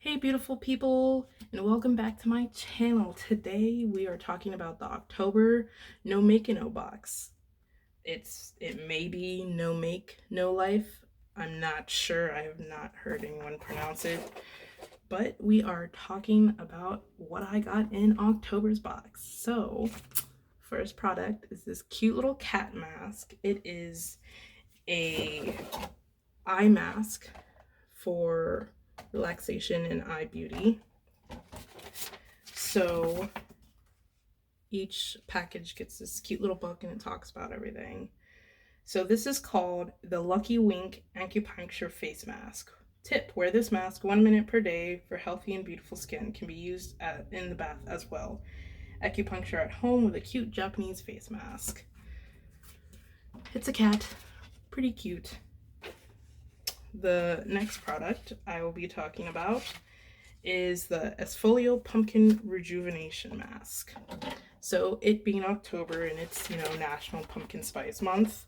Hey beautiful people, and welcome back to my channel. Today we are talking about the October No Make No box. It may be No Make No Life. I'm not sure. I have not heard anyone pronounce it. But we are talking about what I got in October's box. So, first product is this cute little cat mask. It is a eye mask for relaxation and eye beauty. So each package gets this cute little book and it talks about everything. So this is called the Lucky Wink Acupuncture Face Mask. Tip: wear this mask 1 minute per day for healthy and beautiful skin. Can be used in the bath as well. Acupuncture at home with a cute Japanese face mask. It's a cat. Pretty cute. The next product I will be talking about is the Esfolio Pumpkin Rejuvenation Mask. So it being October and it's, National Pumpkin Spice Month,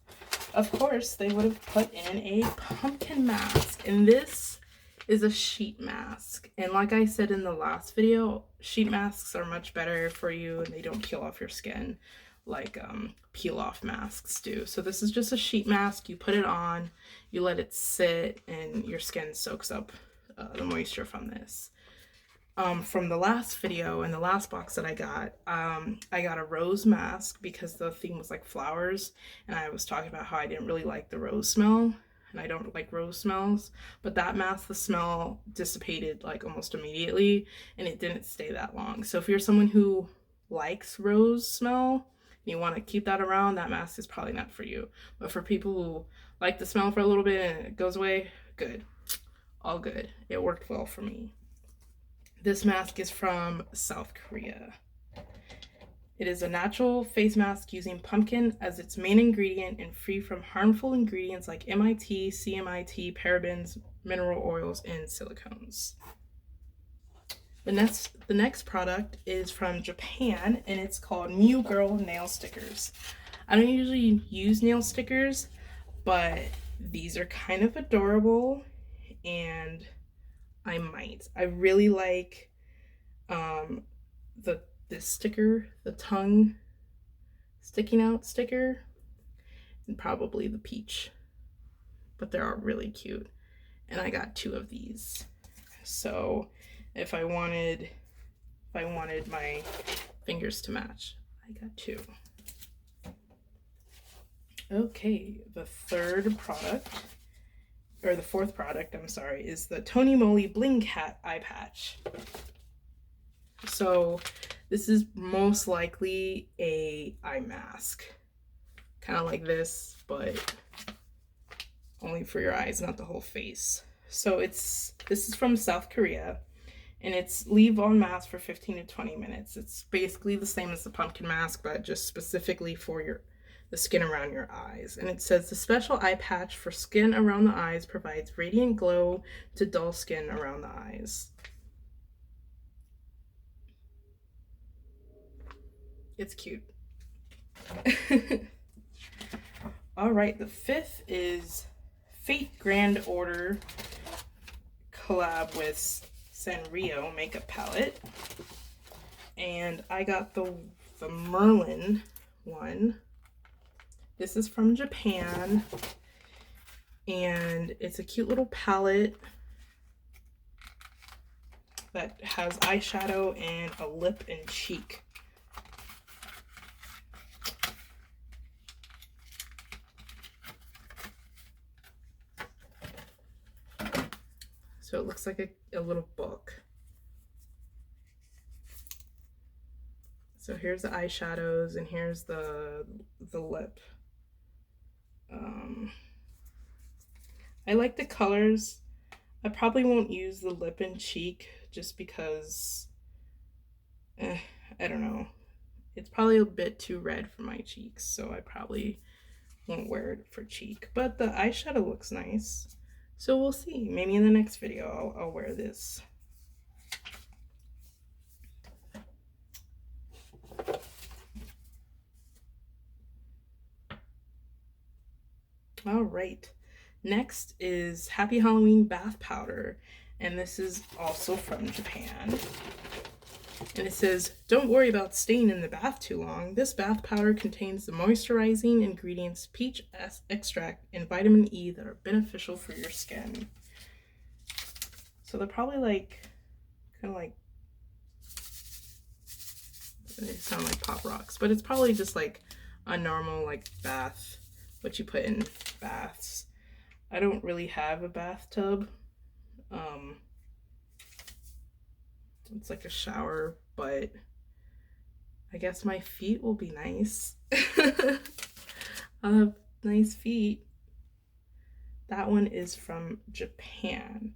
of course they would have put in a pumpkin mask. And this is a sheet mask. And like I said in the last video, sheet masks are much better for you and they don't peel off your skin like peel off masks do. So this is just a sheet mask. You put it on, you let it sit, and your skin soaks up the moisture from this. From the last video and the last box that I got a rose mask because the theme was like flowers, and I was talking about how I didn't really like the rose smell, and I don't like rose smells, but that mask, the smell dissipated like almost immediately, and it didn't stay that long. So if you're someone who likes rose smell, you want to keep that around, that mask is probably not for you. But for people who like the smell for a little bit and it goes away, good. All good. It worked well for me. This mask is from South Korea. It is a natural face mask using pumpkin as its main ingredient and free from harmful ingredients like MIT, CMIT, parabens, mineral oils, and silicones. The next product is from Japan, and it's called Mew Girl Nail Stickers. I don't usually use nail stickers, but these are kind of adorable, and I might. I really like this sticker, the tongue sticking out sticker, and probably the peach. But they're all really cute, and I got 2 of these. So if I wanted my fingers to match, I got 2. Okay, the fourth product, I'm sorry, is the Tony Moly Bling Cat Eye Patch. So this is most likely a eye mask, kind of like this, but only for your eyes, not the whole face. So this is from South Korea, and it's leave on mask for 15 to 20 minutes. It's basically the same as the pumpkin mask, but just specifically for the skin around your eyes. And it says the special eye patch for skin around the eyes provides radiant glow to dull skin around the eyes. It's cute. All right, the 5th is Fate Grand Order collab with Sanrio makeup palette, and I got the Merlin one. This is from Japan, and it's a cute little palette that has eyeshadow and a lip and cheek. So it looks like a little book. So here's the eyeshadows, and here's the lip. I like the colors. I probably won't use the lip and cheek just because, I don't know. It's probably a bit too red for my cheeks, so I probably won't wear it for cheek. But the eyeshadow looks nice. So we'll see. Maybe in the next video I'll wear this. All right. Next is Happy Halloween Bath Powder, and this is also from Japan. And it says, don't worry about staying in the bath too long. This bath powder contains the moisturizing ingredients peach extract and vitamin E that are beneficial for your skin. So they're probably like, kind of like, they sound like pop rocks, but it's probably just like a normal like bath, what you put in baths. I don't really have a bathtub. It's like a shower, but I guess my feet will be nice. I'll have nice feet. That one is from Japan.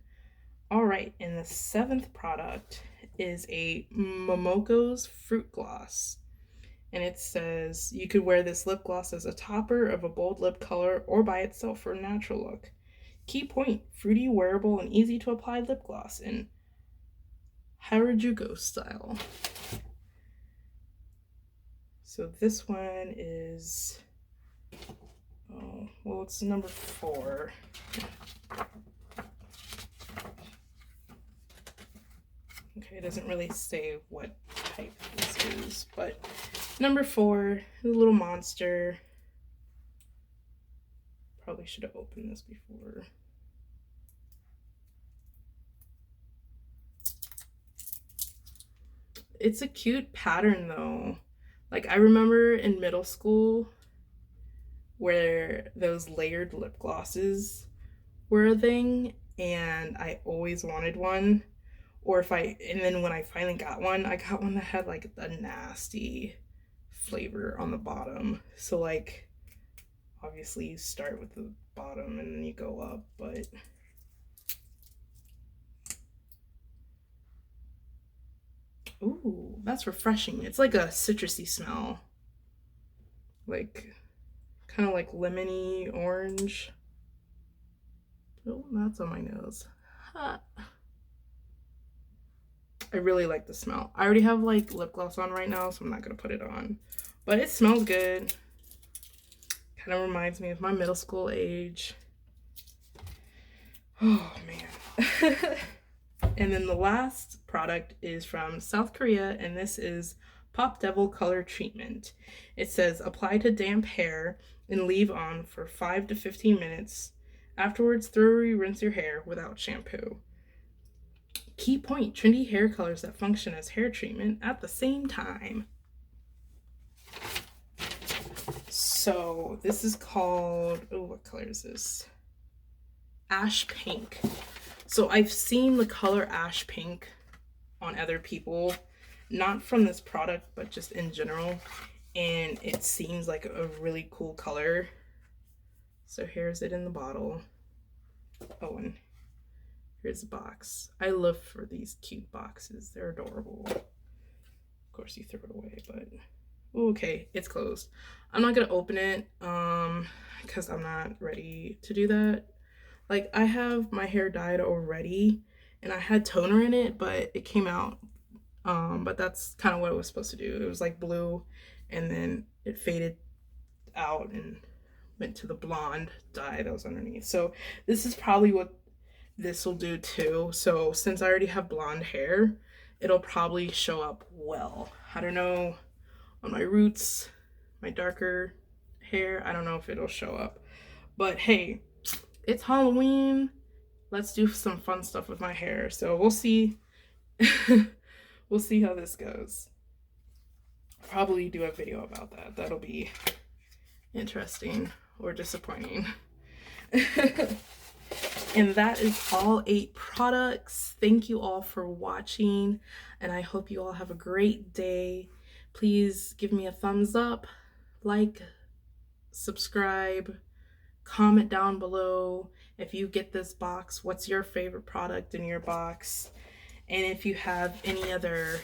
All right, and the 7th product is a Momoko's Fruit Gloss. And it says, you could wear this lip gloss as a topper of a bold lip color or by itself for a natural look. Key point, fruity, wearable, and easy to apply lip gloss in Harajuku style. So this one is, oh, well, it's number 4. Okay, it doesn't really say what type this is, but number 4, the little monster. Probably should have opened this before. It's a cute pattern though. Like I remember in middle school where those layered lip glosses were a thing, and I always wanted one. And then when I finally got one, I got one that had like a nasty flavor on the bottom. So like, obviously you start with the bottom and then you go up, but ooh, that's refreshing. It's like a citrusy smell. Like, kind of like lemony orange. Oh, that's on my nose. Ha. I really like the smell. I already have like lip gloss on right now, so I'm not gonna put it on. But it smells good. Kind of reminds me of my middle school age. Oh man. And then the last product is from South Korea, and this is Pop Devil Color Treatment. It says apply to damp hair and leave on for 5 to 15 minutes. Afterwards, thoroughly rinse your hair without shampoo. Key point, trendy hair colors that function as hair treatment at the same time. So this is called, oh, what color is this? Ash Pink. So I've seen the color ash pink on other people, not from this product, but just in general. And it seems like a really cool color. So here's it in the bottle. Oh, and here's the box. I love for these cute boxes. They're adorable. Of course you throw it away, but okay, it's closed. I'm not gonna open it because I'm not ready to do that. Like, I have my hair dyed already and I had toner in it, but it came out. But that's kind of what it was supposed to do. It was like blue and then it faded out and went to the blonde dye that was underneath. So this is probably what this will do too. So since I already have blonde hair, it'll probably show up well. I don't know on my roots, my darker hair, I don't know if it'll show up. But hey, it's Halloween. Let's do some fun stuff with my hair. So we'll see. We'll see how this goes. I'll probably do a video about that. That'll be interesting or disappointing. And that is all 8 products. Thank you all for watching, and I hope you all have a great day. Please give me a thumbs up, like, subscribe, comment down below if you get this box, what's your favorite product in your box, and if you have any other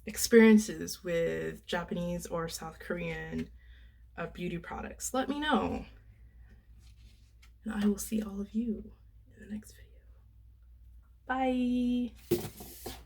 experiences with Japanese or South Korean beauty products, let me know. And I will see all of you in the next video. Bye!